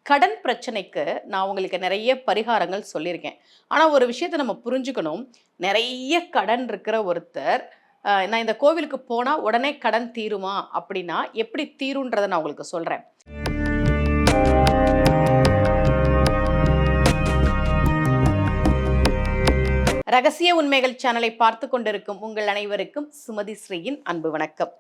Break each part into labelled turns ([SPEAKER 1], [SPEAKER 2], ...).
[SPEAKER 1] கடன் பிரச்சனைக்கு நான் உங்களுக்கு நிறைய பரிகாரங்கள் சொல்லியிருக்கேன். ஆனா ஒரு விஷயத்த நம்ம புரிஞ்சுக்கணும். நிறைய கடன் இருக்கிற ஒருத்தர், நான் இந்த கோவிலுக்கு போனா உடனே கடன் தீருமா? அப்படின்னா, எப்படி தீரும்ன்றத நான் உங்களுக்கு சொல்றேன். ரகசிய உண்மைகள் சேனலை பார்த்துக் கொண்டிருக்கும் உங்கள் அனைவருக்கும் சுமதி ஸ்ரீயின் அன்பு வணக்கம்.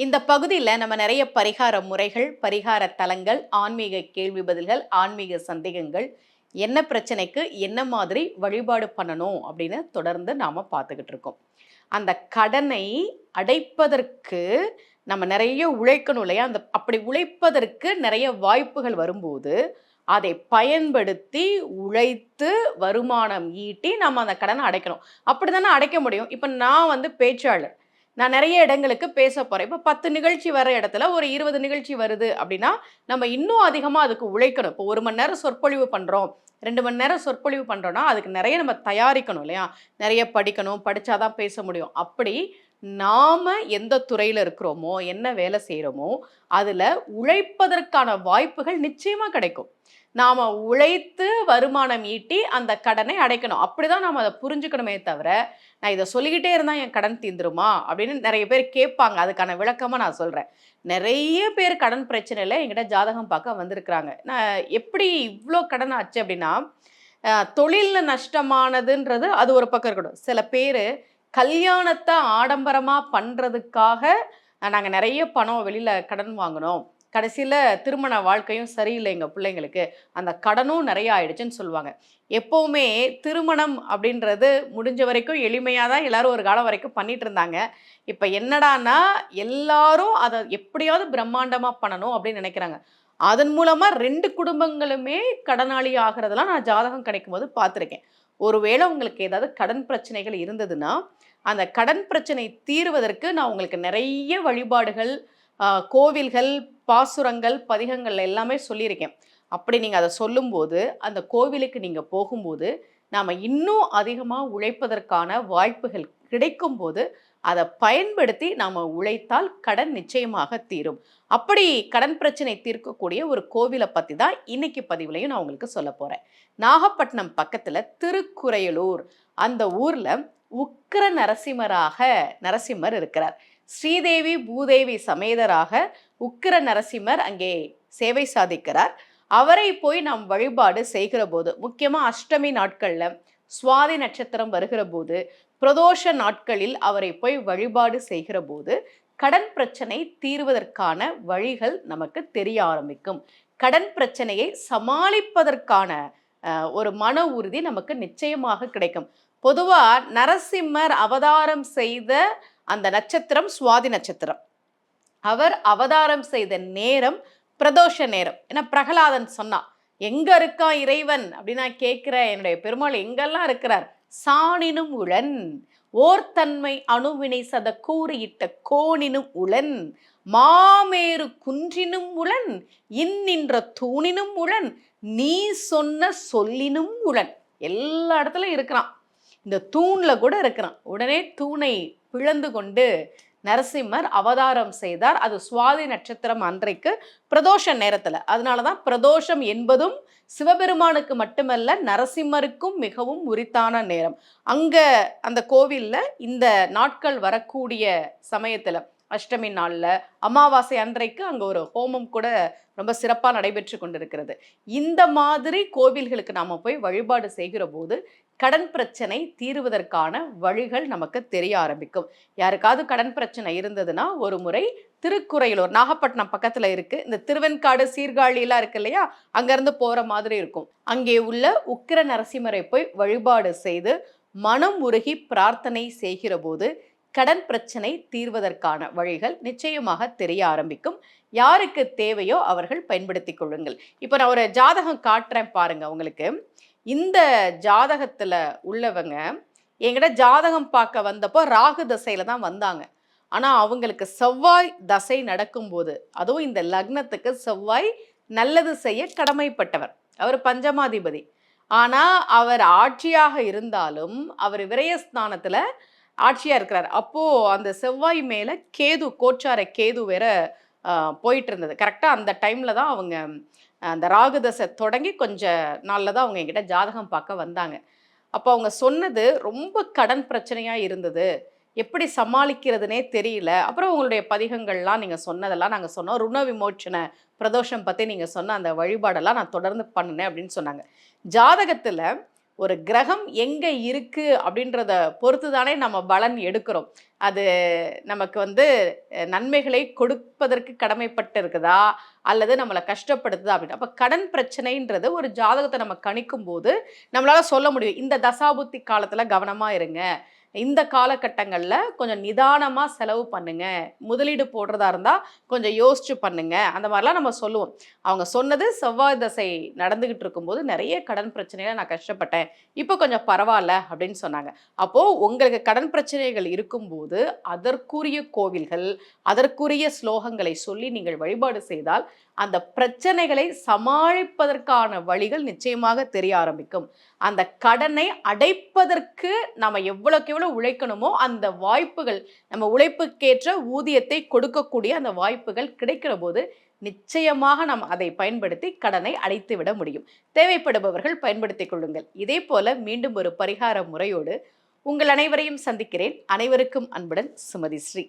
[SPEAKER 1] இந்த பகுதியில நம்ம நிறைய பரிகார முறைகள், பரிகார தலங்கள், ஆன்மீக கேள்வி பதில்கள், ஆன்மீக சந்தேகங்கள், என்ன பிரச்சனைக்கு என்ன மாதிரி வழிபாடு பண்ணணும் அப்படின்னு தொடர்ந்து நாம பார்த்துக்கிட்டு இருக்கோம். அந்த கடனை அடைப்பதற்கு நம்ம நிறைய உழைக்கணும் இல்லையா? அப்படி உழைப்பதற்கு நிறைய வாய்ப்புகள் வரும்போது, அதை பயன்படுத்தி உழைத்து வருமானம் ஈட்டி நம்ம அந்த கடனை அடைக்கணும். அப்படித்தானே அடைக்க முடியும். இப்ப நான் பேச்சாளர். நான் நிறைய இடங்களுக்கு பேச போறேன். இப்ப 10 நிகழ்ச்சி வர இடத்துல ஒரு 20 நிகழ்ச்சி வருது அப்படின்னா, நம்ம இன்னும் அதிகமா அதுக்கு உழைக்கணும். இப்போ 1 மணி நேரம் சொற்பொழிவு பண்றோம், 2 மணி நேரம் சொற்பொழிவு பண்றோம்னா, அதுக்கு நிறைய நம்ம தயாரிக்கணும் இல்லையா? நிறைய படிக்கணும், படிச்சா தான் பேச முடியும். அப்படி நாம எந்த துறையில இருக்கிறோமோ, என்ன வேலை செய்றோமோ, அதுல உழைப்பதற்கான வாய்ப்புகள் நிச்சயமா கிடைக்கும். நாம உழைத்து வருமானம் ஈட்டி அந்த கடனை அடைக்கணும். அப்படிதான் நாம அத புரிஞ்சுக்கணுமே தவிர, நான் இத சொல்லிக்கிட்டே இருந்தா என் கடன் தீந்துருமா? அப்படின்னு நெறைய பேர் கேட்பாங்க. அதுக்கான விளக்கமா நான் சொல்றேன். நெறைய பேர் கடன் பிரச்சனையில என்கிட்ட ஜாதகம் பார்க்க வந்திருக்கிறாங்க. நான் எப்படி இவ்ளோ கடன் ஆச்சு அப்படின்னா, தொழில்ல நஷ்டமானதுன்றது அது ஒரு பக்கம் இருக்கட்டும். சில பேரு கல்யாணத்த ஆடம்பரமா பண்றதுக்காக, நாங்க நெறைய பணம் வெளியில கடன் வாங்குனோம். கடைசியில திருமண வாழ்க்கையும் சரியில்லை எங்க பிள்ளைங்களுக்கு. அந்த கடனும் நெறைய ஆயிடுச்சுன்னு சொல்லுவாங்க. எப்பவுமே திருமணம் அப்படின்றது முடிஞ்ச வரைக்கும் எளிமையா தான் எல்லாரும் ஒரு காலம் வரைக்கும் பண்ணிட்டு இருந்தாங்க. இப்ப என்னடான்னா, எல்லாரும் அத எப்படியாவது பிரம்மாண்டமா பண்ணணும் அப்படின்னு நெனைக்கிறாங்க. அதன் மூலமா 2 குடும்பங்களுமே கடனாளி ஆகுறதெல்லாம் நான் ஜாதகம் கிடைக்கும்போது பார்த்துருக்கேன். ஒருவேளை உங்களுக்கு ஏதாவது கடன் பிரச்சனைகள் இருந்ததுன்னா, அந்த கடன் பிரச்சனை தீர்வதற்கு நான் உங்களுக்கு நெறைய வழிபாடுகள், கோவில்கள், பாசுரங்கள், பதிகங்கள் எல்லாமே சொல்லியிருக்கேன். அப்படி நீங்க அத சொல்லும்போது, அந்த கோவிலுக்கு நீங்க போகும்போது, நாம இன்னும் அதிகமா உழைப்பதற்கான வாய்ப்புகள் கிடைக்கும்போது, அத பயன்படுத்தி நாம உழைத்தால் கடன் நிச்சயமாக தீரும். அப்படி கடன் பிரச்சனை தீர்க்கக்கூடிய ஒரு கோவில பத்தி தான் இன்னைக்கு பதிவுலயும் நான் உங்களுக்கு சொல்லப் போறேன். நாகப்பட்டினம் பக்கத்துல திருக்குரையலூர், அந்த ஊர்ல உக்கிர நரசிம்மர் இருக்கிறார். ஸ்ரீதேவி பூதேவி சமேதராக உக்கிர நரசிம்மர் அங்கே சேவை சாதிக்கிறார். அவரை போய் நாம் வழிபாடு செய்கிற போது, முக்கியமா அஷ்டமி நாட்கள்ல, சுவாதி நட்சத்திரம் வருகிற போது, பிரதோஷ நாட்களில் அவரை போய் வழிபாடு செய்கிற போது, கடன் பிரச்சனை தீர்வதற்கான வழிகள் நமக்கு தெரிய ஆரம்பிக்கும். கடன் பிரச்சனையை சமாளிப்பதற்கான ஒரு மன உறுதி நமக்கு நிச்சயமாக கிடைக்கும். பொதுவா நரசிம்மர் அவதாரம் செய்த அந்த நட்சத்திரம் சுவாதி நட்சத்திரம். அவர் அவதாரம் செய்த நேரம் பிரதோஷ நேரம். ஏன்னா பிரகலாதன் சொன்னான், எங்க இருக்கான் இறைவன் அப்படின்னு நான் கேட்கிறேன். என்னுடைய பெருமாள் எங்கெல்லாம் இருக்கிறார்? சாணினும் உளன் ஓர்தன்மை அணுவினை சத கூறியிட்ட கோணினும் உளன் மாமேறு குன்றினும் உளன் இன்னின்ற தூணினும் உளன் நீ சொன்ன சொல்லினும் உளன். எல்லா இடத்துலயும் இருக்கிறான். இந்த தூண்ல கூட இருக்கிறான். உடனே தூணை பிளந்து கொண்டு நரசிம்மர் அவதாரம் செய்தார். அது சுவாதி நட்சத்திரம் அன்றைக்கு பிரதோஷ நேரத்துல. அதனாலதான் பிரதோஷம் என்பதும் சிவபெருமானுக்கு மட்டுமல்ல, நரசிம்மருக்கும் மிகவும் உரித்தான நேரம். அங்க அந்த கோவில்ல இந்த நாட்கள் வரக்கூடிய சமயத்துல, அஷ்டமி நாள்ல, அமாவாசை அன்றைக்கு அங்க ஒரு ஹோமம் கூட ரொம்ப சிறப்பா நடைபெற்று கொண்டிருக்கிறது. இந்த மாதிரி கோவில்களுக்கு நாம போய் வழிபாடு செய்கிற போது கடன் பிரச்சனை தீருவதற்கான வழிகள் நமக்கு தெரிய ஆரம்பிக்கும். யாருக்காவது கடன் பிரச்சனை இருந்ததுன்னா ஒரு முறை திருக்குரையலூர், நாகப்பட்டினம் பக்கத்துல இருக்கு, இந்த திருவெண்காடு சீர்காழி எல்லாம் இருக்கு இல்லையா, அங்க இருந்து போற மாதிரி இருக்கும். அங்கே உள்ள உக்கிர நரசிம்மரை போய் வழிபாடு செய்து மனம் உருகி பிரார்த்தனை செய்கிற போது கடன் பிரச்சனை தீர்வதற்கான வழிகள் நிச்சயமாக தெரிய ஆரம்பிக்கும். யாருக்கு தேவையோ அவர்கள் பயன்படுத்திக் கொள்ளுங்கள். இப்ப நான் ஒரு ஜாதகம் காட்டுறேன் பாருங்க உங்களுக்கு. இந்த ஜாதகத்துல உள்ளவங்க என்கிட்ட ஜாதகம் பார்க்க வந்தப்போ ராகு தசையில தான் வந்தாங்க. ஆனா அவங்களுக்கு செவ்வாய் தசை நடக்கும்போது, அதுவும் இந்த லக்னத்துக்கு செவ்வாய் நல்லது செய்ய கடமைப்பட்டவர். அவர் பஞ்சமாதிபதி. ஆனா அவர் ஆட்சியாக இருந்தாலும் அவர் விரயஸ்தானத்துல ஆட்சியா இருக்கிறார். அப்போ அந்த செவ்வாய் மேல கேது, கோச்சார கேது வேற போயிட்டு இருந்தது. கரெக்டா அந்த டைம்ல தான் அவங்க அந்த ராகு தசை தொடங்கி கொஞ்சம் நாள்ல தான் அவங்க என்கிட்ட ஜாதகம் பார்க்க வந்தாங்க. அப்போ அவங்க சொன்னது ரொம்ப கடன் பிரச்சனையா இருந்தது. எப்படி சமாளிக்கிறதுனே தெரியல. அப்புறம் உங்களுடைய பதிகங்கள்லாம் நீங்க சொன்னதெல்லாம் நாங்க சொன்னோம். ருண விமோச்சன பிரதோஷம் பத்தி நீங்க சொன்ன அந்த வழிபாடெல்லாம் நான் தொடர்ந்து பண்ணுனேன் அப்படின்னு சொன்னாங்க. ஜாதகத்துல ஒரு கிரகம் எங்க இருக்கு அப்படின்றத பொறுத்து தானே நம்ம பலன் எடுக்கிறோம். அது நமக்கு வந்து நன்மைகளை கொடுப்பதற்கு கடமைப்பட்டு இருக்குதா? அல்லது நம்மள கஷ்டப்படுத்துதா? அப்படின்னு. அப்ப கடன் பிரச்சனைன்றது ஒரு ஜாதகத்த நம்ம கணிக்கும்போது, நம்மளால சொல்ல முடியும். இந்த தசாபுத்தி காலத்துல கவனமா இருங்க. இந்த காலகட்டங்கள்ல கொஞ்சம் நிதானமா செலவு பண்ணுங்க. முதலீடு போடுறதா இருந்தா கொஞ்சம் யோசிச்சு பண்ணுங்க. அந்த மாரிலாம் நம்ம சொல்லுவோம். அவங்க சொன்னது செவ்வாய் தசை நடந்துகிட்டு இருக்கும்போது நெறைய கடன் பிரச்சனையில நான் கஷ்டப்பட்டேன். இப்போ கொஞ்சம் பரவால்ல அப்படின்னு சொன்னாங்க. அப்போ உங்களுக்கு கடன் பிரச்சனைகள் இருக்கும்போது, அதற்குரிய கோவில்கள், அதற்குரிய ஸ்லோகங்களை சொல்லி நீங்கள் வழிபாடு செய்தால், அந்த பிரச்சனைகளை சமாளிப்பதற்கான வழிகள் நிச்சயமாக தெரிய ஆரம்பிக்கும். அந்த கடனை அடைப்பதற்கு நாம எவ்வளவுக்கு எவ்வளவு உழைக்கணுமோ, அந்த வாய்ப்புகள் நம்ம உழைப்புக்கேற்ற ஊதியத்தை கொடுக்கக்கூடிய அந்த வாய்ப்புகள் கிடைக்கிறபோது, நிச்சயமாக நாம் அதை பயன்படுத்தி கடனை அடைத்து விட முடியும். தேவைப்படுபவர்கள் பயன்படுத்திக் கொள்ளுங்கள். இதேபோல மீண்டும் ஒரு பரிகார முறையோடு உங்கள் அனைவரையும் சந்திக்கிறேன். அனைவருக்கும் அன்புடன் சுமதி ஸ்ரீ.